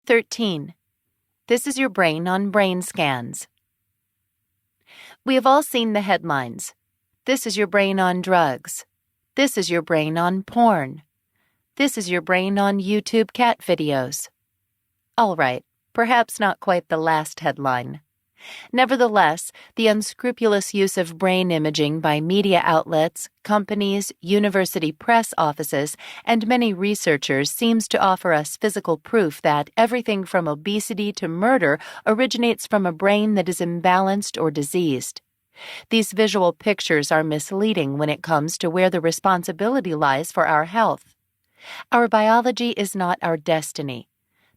13. This is your brain on brain scans. We have all seen the headlines. This is your brain on drugs. This is your brain on porn. This is your brain on YouTube cat videos. All right, perhaps not quite the last headline. Nevertheless, the unscrupulous use of brain imaging by media outlets, companies, university press offices, and many researchers seems to offer us physical proof that everything from obesity to murder originates from a brain that is imbalanced or diseased. These visual pictures are misleading when it comes to where the responsibility lies for our health. Our biology is not our destiny.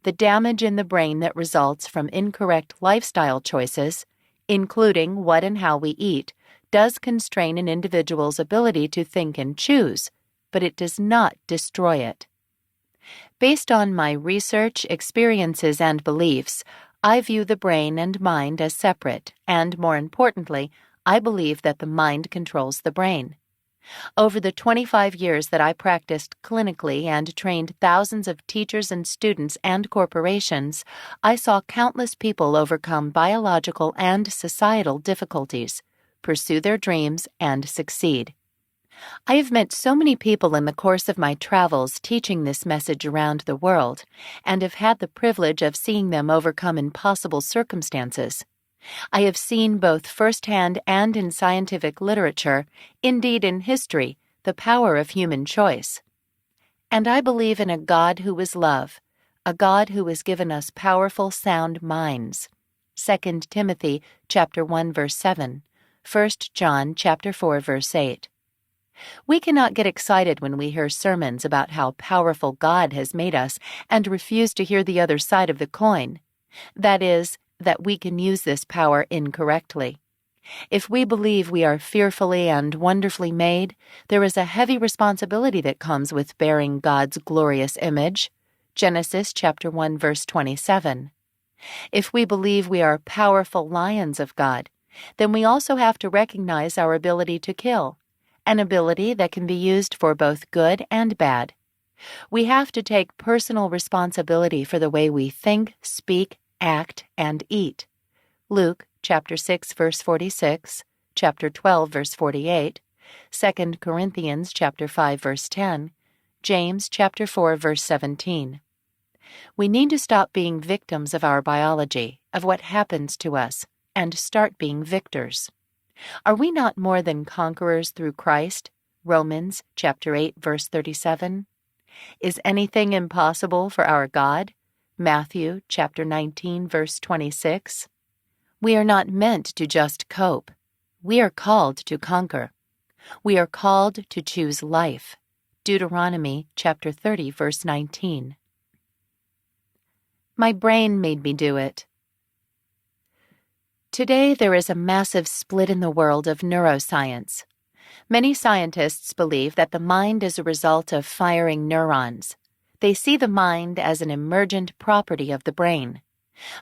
The damage in the brain that results from incorrect lifestyle choices, including what and how we eat, does constrain an individual's ability to think and choose, but it does not destroy it. Based on my research, experiences, and beliefs, I view the brain and mind as separate, and more importantly, I believe that the mind controls the brain. Over the 25 years that I practiced clinically and trained thousands of teachers and students and corporations, I saw countless people overcome biological and societal difficulties, pursue their dreams, and succeed. I have met so many people in the course of my travels teaching this message around the world, and have had the privilege of seeing them overcome impossible circumstances. I have seen both firsthand and in scientific literature, indeed in history, the power of human choice. And I believe in a God who is love, a God who has given us powerful, sound minds. 2 Timothy chapter 1, verse 7, 1 John chapter 4, verse 8. We cannot get excited when we hear sermons about how powerful God has made us and refuse to hear the other side of the coin. That is, that we can use this power incorrectly. If we believe we are fearfully and wonderfully made, there is a heavy responsibility that comes with bearing God's glorious image. Genesis chapter 1, verse 27. If we believe we are powerful lions of God, then we also have to recognize our ability to kill, an ability that can be used for both good and bad. We have to take personal responsibility for the way we think, speak, act, and eat. Luke chapter 6, verse 46, chapter 12, verse 48, 2 Corinthians chapter 5, verse 10, James chapter 4, verse 17. We need to stop being victims of our biology, of what happens to us, and start being victors. Are we not more than conquerors through Christ? Romans chapter 8, verse 37. Is anything impossible for our God? Matthew chapter 19, verse 26. We are not meant to just cope. We are called to conquer. We are called to choose life. Deuteronomy chapter 30, verse 19. My brain made me do it. Today there is a massive split in the world of neuroscience. Many scientists believe that the mind is a result of firing neurons. They see the mind as an emergent property of the brain.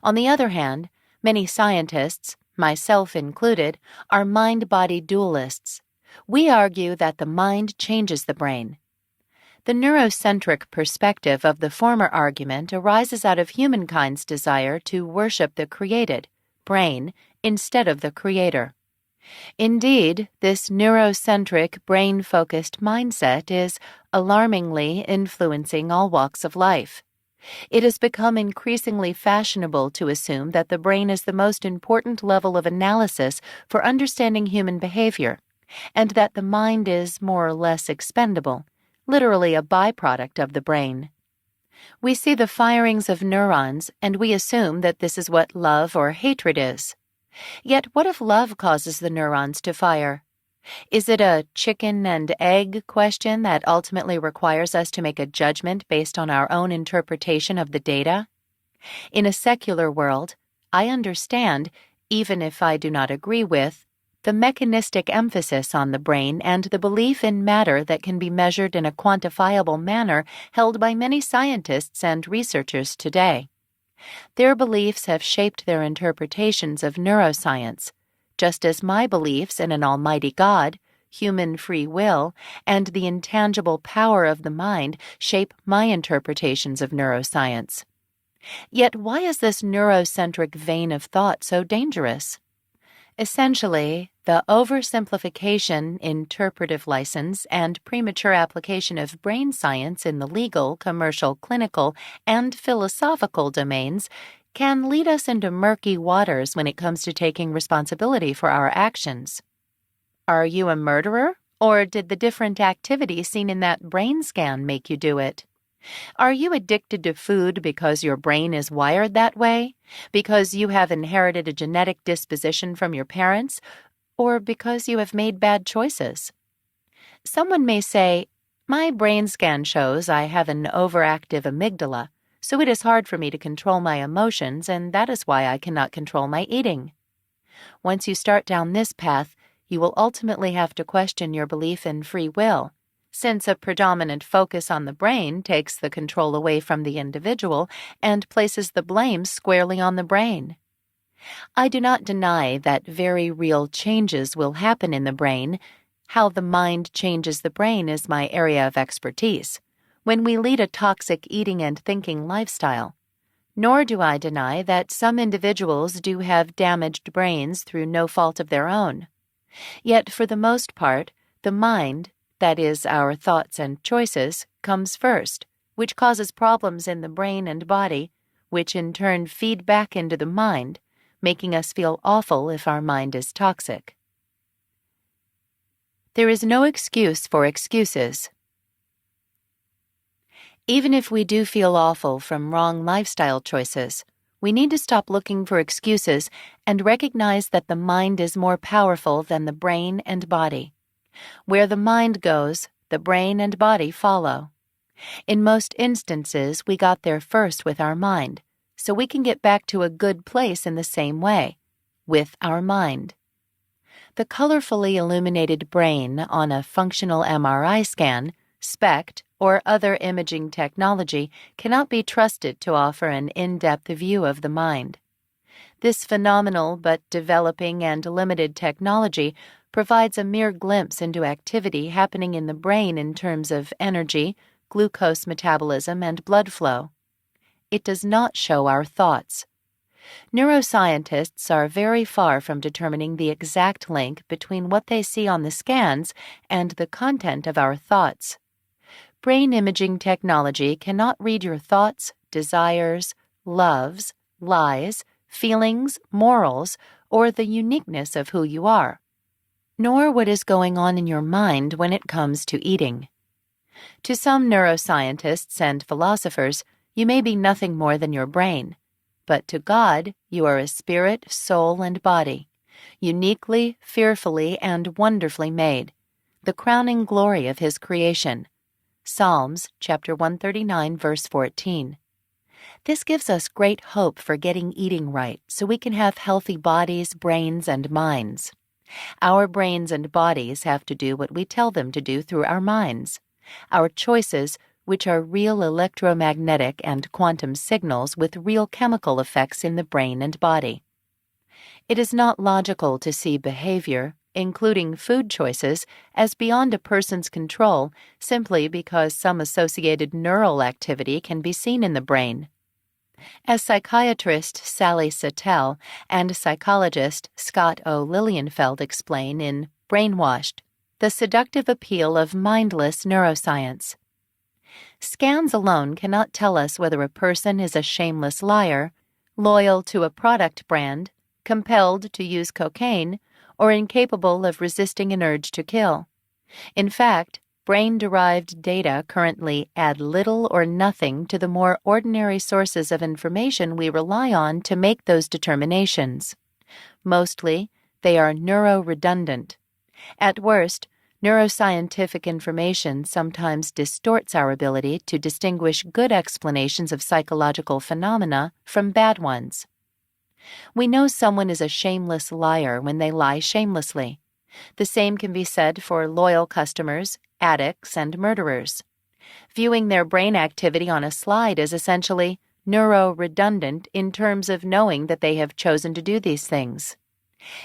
On the other hand, many scientists, myself included, are mind-body dualists. We argue that the mind changes the brain. The neurocentric perspective of the former argument arises out of humankind's desire to worship the created, brain, instead of the creator. Indeed, this neurocentric, brain-focused mindset is alarmingly influencing all walks of life. It has become increasingly fashionable to assume that the brain is the most important level of analysis for understanding human behavior, and that the mind is more or less expendable, literally a byproduct of the brain. We see the firings of neurons, and we assume that this is what love or hatred is. Yet what if love causes the neurons to fire? Is it a chicken and egg question that ultimately requires us to make a judgment based on our own interpretation of the data? In a secular world, I understand, even if I do not agree with, the mechanistic emphasis on the brain and the belief in matter that can be measured in a quantifiable manner held by many scientists and researchers today. Their beliefs have shaped their interpretations of neuroscience, just as my beliefs in an almighty God, human free will, and the intangible power of the mind shape my interpretations of neuroscience. Yet why is this neurocentric vein of thought so dangerous? Essentially, the oversimplification, interpretive license, and premature application of brain science in the legal, commercial, clinical, and philosophical domains can lead us into murky waters when it comes to taking responsibility for our actions. Are you a murderer, or did the different activity seen in that brain scan make you do it? Are you addicted to food because your brain is wired that way? Because you have inherited a genetic disposition from your parents? Or because you have made bad choices? Someone may say, "My brain scan shows I have an overactive amygdala, so it is hard for me to control my emotions, and that is why I cannot control my eating." Once you start down this path, you will ultimately have to question your belief in free will, since a predominant focus on the brain takes the control away from the individual and places the blame squarely on the brain. I do not deny that very real changes will happen in the brain. How the mind changes the brain is my area of expertise when we lead a toxic eating and thinking lifestyle. Nor do I deny that some individuals do have damaged brains through no fault of their own. Yet for the most part, the mind, that is, our thoughts and choices, comes first, which causes problems in the brain and body, which in turn feed back into the mind, making us feel awful if our mind is toxic. There is no excuse for excuses. Even if we do feel awful from wrong lifestyle choices, we need to stop looking for excuses and recognize that the mind is more powerful than the brain and body. Where the mind goes, the brain and body follow. In most instances, we got there first with our mind, so we can get back to a good place in the same way, with our mind. The colorfully illuminated brain on a functional MRI scan, SPECT, or other imaging technology cannot be trusted to offer an in-depth view of the mind. This phenomenal but developing and limited technology provides a mere glimpse into activity happening in the brain in terms of energy, glucose metabolism, and blood flow. It does not show our thoughts. Neuroscientists are very far from determining the exact link between what they see on the scans and the content of our thoughts. Brain imaging technology cannot read your thoughts, desires, loves, lies, feelings, morals, or the uniqueness of who you are, nor what is going on in your mind when it comes to eating. To some neuroscientists and philosophers, you may be nothing more than your brain, but to God, you are a spirit, soul, and body, uniquely, fearfully, and wonderfully made, the crowning glory of His creation. Psalms chapter 139, verse 14. This gives us great hope for getting eating right so we can have healthy bodies, brains, and minds. Our brains and bodies have to do what we tell them to do through our minds. Our choices, which are real electromagnetic and quantum signals with real chemical effects in the brain and body. It is not logical to see behavior, including food choices, as beyond a person's control simply because some associated neural activity can be seen in the brain. As psychiatrist Sally Satel and psychologist Scott O. Lilienfeld explain in Brainwashed, The Seductive Appeal of Mindless Neuroscience. Scans alone cannot tell us whether a person is a shameless liar, loyal to a product brand, compelled to use cocaine, or incapable of resisting an urge to kill. In fact, brain-derived data currently add little or nothing to the more ordinary sources of information we rely on to make those determinations. Mostly, they are neuro-redundant. At worst, neuroscientific information sometimes distorts our ability to distinguish good explanations of psychological phenomena from bad ones. We know someone is a shameless liar when they lie shamelessly. The same can be said for loyal customers, addicts, and murderers. Viewing their brain activity on a slide is essentially neuro-redundant in terms of knowing that they have chosen to do these things.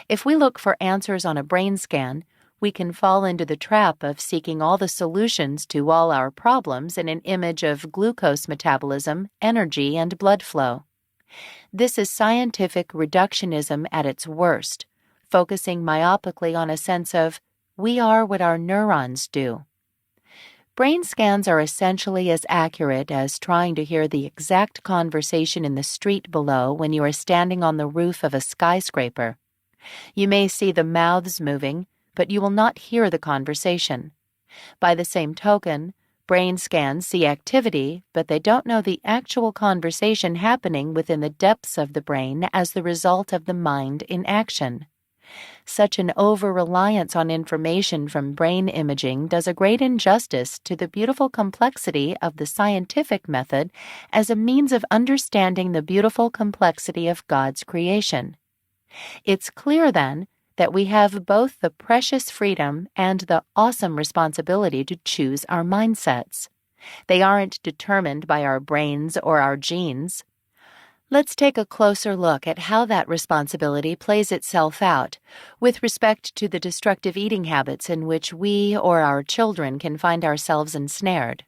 If we look for answers on a brain scan, we can fall into the trap of seeking all the solutions to all our problems in an image of glucose metabolism, energy, and blood flow. This is scientific reductionism at its worst, focusing myopically on a sense of, we are what our neurons do. Brain scans are essentially as accurate as trying to hear the exact conversation in the street below when you are standing on the roof of a skyscraper. You may see the mouths moving, but you will not hear the conversation. By the same token, brain scans see activity, but they don't know the actual conversation happening within the depths of the brain as the result of the mind in action. Such an over-reliance on information from brain imaging does a great injustice to the beautiful complexity of the scientific method as a means of understanding the beautiful complexity of God's creation. It's clear, then, that we have both the precious freedom and the awesome responsibility to choose our mindsets. They aren't determined by our brains or our genes. Let's take a closer look at how that responsibility plays itself out with respect to the destructive eating habits in which we or our children can find ourselves ensnared.